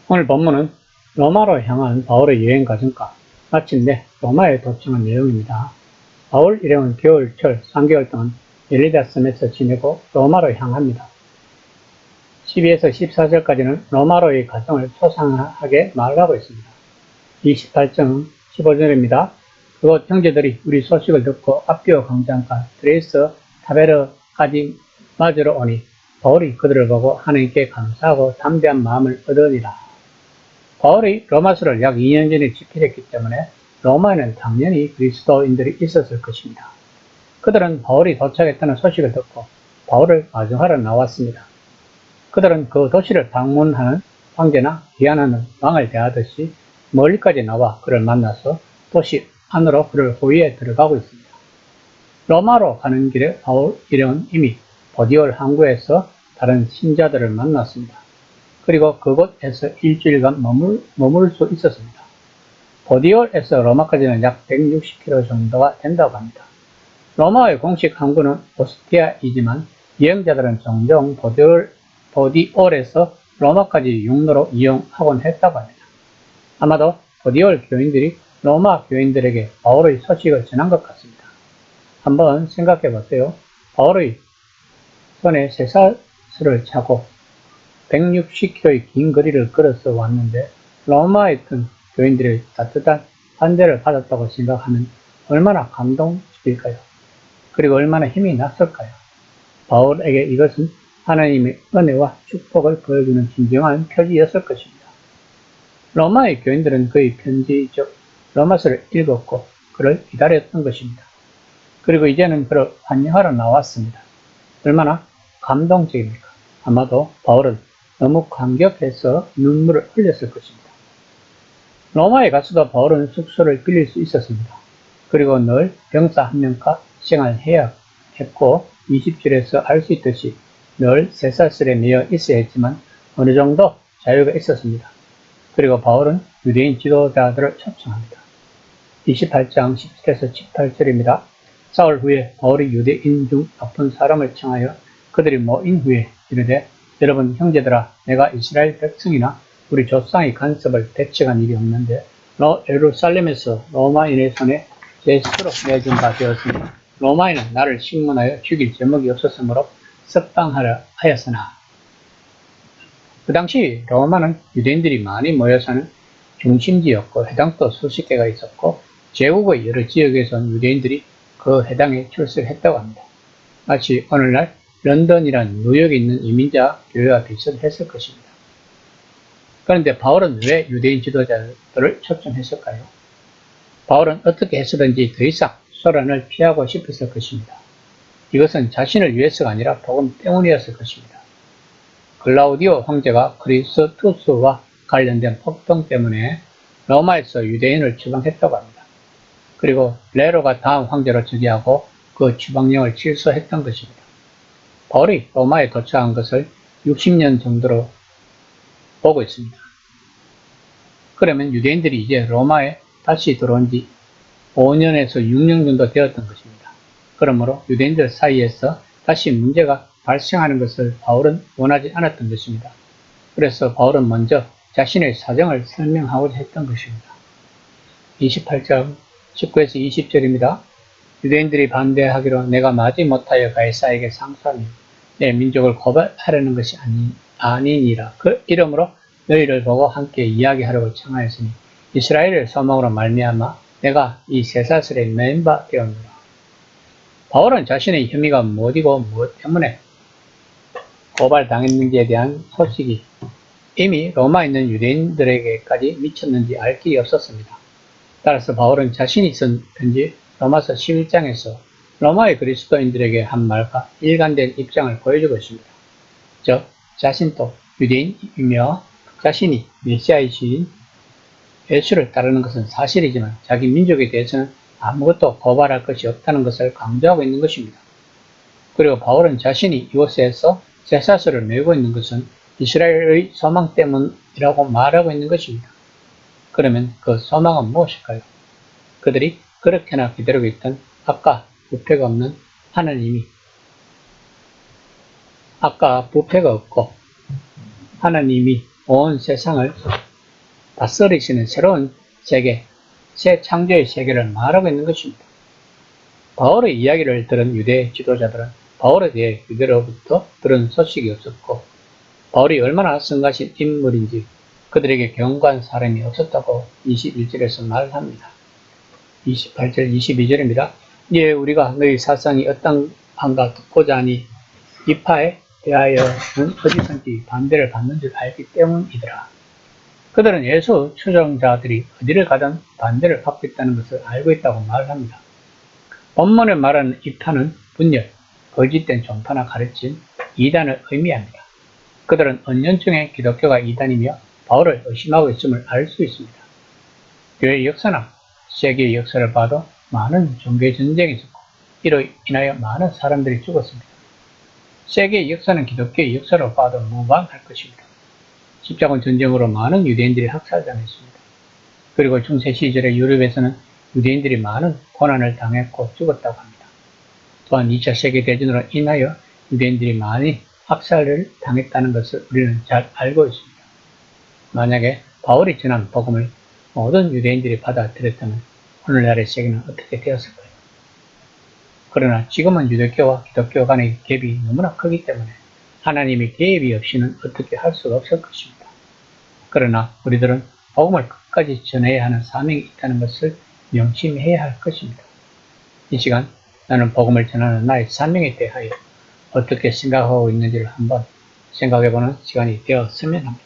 오늘 본문은 로마로 향한 바울의 여행 과정과 마침내 로마에 도착한 내용입니다. 바울 일행은 겨울철 3개월 동안 엘리다섬에서 지내고 로마로 향합니다. 12에서 14절까지는 로마로의 과정을 소상하게 말하고 있습니다. 28장 15절입니다. 그곳 형제들이 우리 소식을 듣고 앞디오 광장과 드레스 타베르까지 맞으러 오니 바울이 그들을 보고 하나님께 감사하고 담대한 마음을 얻으니라. 바울이 로마서를 약 2년 전에 집필했기 때문에 로마에는 당연히 그리스도인들이 있었을 것입니다. 그들은 바울이 도착했다는 소식을 듣고 바울을 마중하러 나왔습니다. 그들은 그 도시를 방문하는 황제나 귀환하는 왕을 대하듯이 멀리까지 나와 그를 만나서 도시 안으로 그를 호위에 들어가고 있습니다. 로마로 가는 길에 바울 일행은 이미 보디올 항구에서 다른 신자들을 만났습니다. 그리고 그곳에서 일주일간 머물 수 있었습니다. 보디올에서 로마까지는 약 160km 정도가 된다고 합니다. 로마의 공식 항구는 오스티아이지만 여행자들은 종종 보디올에서 로마까지 육로로 이용하곤 했다고 합니다. 아마도 보디올 교인들이 로마 교인들에게 바울의 소식을 전한 것 같습니다. 한번 생각해 보세요. 바울의 손에 쇠사슬을 차고 160km의 긴 거리를 걸어서 왔는데 로마에 있던 교인들의 따뜻한 환대를 받았다고 생각하면 얼마나 감동적일까요? 그리고 얼마나 힘이 났을까요? 바울에게 이것은 하나님의 은혜와 축복을 보여주는 진정한 표지였을 것입니다. 로마의 교인들은 그의 편지 즉 로마서를 읽었고 그를 기다렸던 것입니다. 그리고 이제는 그를 환영하러 나왔습니다. 얼마나 감동적입니까? 아마도 바울은 너무 감격해서 눈물을 흘렸을 것입니다. 로마에 가서도 바울은 숙소를 빌릴 수 있었습니다. 그리고 늘 병사 한 명과 생활해야 했고 20절에서 알 수 있듯이 늘 쇠사슬에 매여 있어야 했지만 어느 정도 자유가 있었습니다. 그리고 바울은 유대인 지도자들을 초청합니다. 28장 17에서 18절입니다. 사흘 후에 바울이 유대인 중 높은 사람을 청하여 그들이 모인 후에 이르되 여러분 형제들아 내가 이스라엘 백성이나 우리 조상의 간섭을 배척한 일이 없는데 예루살렘에서 로마인의 손에 제 스스로 내준 바 되었으니 로마인은 나를 식문하여 죽일 제목이 없었으므로 석방하려 하였으나 그 당시 로마는 유대인들이 많이 모여 사는 중심지였고 해당도 수십 개가 있었고 제국의 여러 지역에서 온 유대인들이 그 해당에 출석했다고 합니다. 마치 오늘날 런던이란 뉴욕에 있는 이민자 교회와 비슷했을 것입니다. 그런데 바울은 왜 유대인 지도자들을 초청했을까요? 바울은 어떻게 해서든지 더 이상 소란을 피하고 싶었을 것입니다. 이것은 자신을 위해서가 아니라 복음 때문이었을 것입니다. 글라우디오 황제가 크리스투스와 관련된 폭동 때문에 로마에서 유대인을 추방했다고 합니다. 그리고 네로가 다음 황제로 즉위하고 그 추방령을 취소했던 것입니다. 바울이 로마에 도착한 것을 60년 정도로 보고 있습니다. 그러면 유대인들이 이제 로마에 다시 들어온 지 5년에서 6년 정도 되었던 것입니다. 그러므로 유대인들 사이에서 다시 문제가 발생하는 것을 바울은 원하지 않았던 것입니다. 그래서 바울은 먼저 자신의 사정을 설명하고자 했던 것입니다. 28장 19에서 20절입니다. 유대인들이 반대하기로 내가 마지 못하여 가이사에게 상소하며 내 민족을 고발하려는 것이 아니니라. 그 이름으로 너희를 보고 함께 이야기하려고 청하였으니 이스라엘을 소망으로 말미암아 내가 이 쇠사슬에 매인 바 되었노라. 바울은 자신의 혐의가 무엇이고 무엇 때문에 고발당했는지에 대한 소식이 이미 로마에 있는 유대인들에게까지 미쳤는지 알 길이 없었습니다. 따라서 바울은 자신이 쓴 편지 로마서 11장에서 로마의 그리스도인들에게 한 말과 일관된 입장을 보여주고 있습니다. 즉 자신도 유대인이며 자신이 메시아이신 예수를 따르는 것은 사실이지만 자기 민족에 대해서는 아무것도 고발할 것이 없다는 것을 강조하고 있는 것입니다. 그리고 바울은 자신이 이곳에서 쇠사슬을 메고 있는 것은 이스라엘의 소망 때문이라고 말하고 있는 것입니다. 그러면 그 소망은 무엇일까요? 그들이 그렇게나 기다리고 있던 아까 부패가 없고 하나님이 온 세상을 다스리시는 새로운 세계, 새 창조의 세계를 말하고 있는 것입니다. 바울의 이야기를 들은 유대 지도자들은 바울에 대해 유대로부터 들은 소식이 없었고 바울이 얼마나 성가신 인물인지 그들에게 경고한 사람이 없었다고 21절에서 말합니다. 28절, 22절입니다. 이에 우리가 너희 사상이 어떠한가 듣고자 하니 이파에 대하여는 어디선지 반대를 받는 줄 알기 때문이더라. 그들은 예수 추종자들이 어디를 가든 반대를 받고 있다는 것을 알고 있다고 말합니다. 본문에 말하는 이파는 분열, 거짓된 종파나 가르침, 이단을 의미합니다. 그들은 은연중에 기독교가 이단이며 바울을 의심하고 있음을 알 수 있습니다. 교회의 역사나 세계의 역사를 봐도 많은 종교 전쟁이 있었고 이로 인하여 많은 사람들이 죽었습니다. 세계의 역사는 기독교의 역사로 봐도 무방할 것입니다. 십자군 전쟁으로 많은 유대인들이 학살당했습니다. 그리고 중세 시절의 유럽에서는 유대인들이 많은 고난을 당했고 죽었다고 합니다. 또한 2차 세계대전으로 인하여 유대인들이 많이 학살을 당했다는 것을 우리는 잘 알고 있습니다. 만약에 바울이 전한 복음을 모든 유대인들이 받아들였다면 오늘날의 세계는 어떻게 되었을까요? 그러나 지금은 유대교와 기독교 간의 갭이 너무나 크기 때문에 하나님의 개입이 없이는 어떻게 할 수가 없을 것입니다. 그러나 우리들은 복음을 끝까지 전해야 하는 사명이 있다는 것을 명심해야 할 것입니다. 이 시간 나는 복음을 전하는 나의 사명에 대하여 어떻게 생각하고 있는지를 한번 생각해보는 시간이 되었으면 합니다.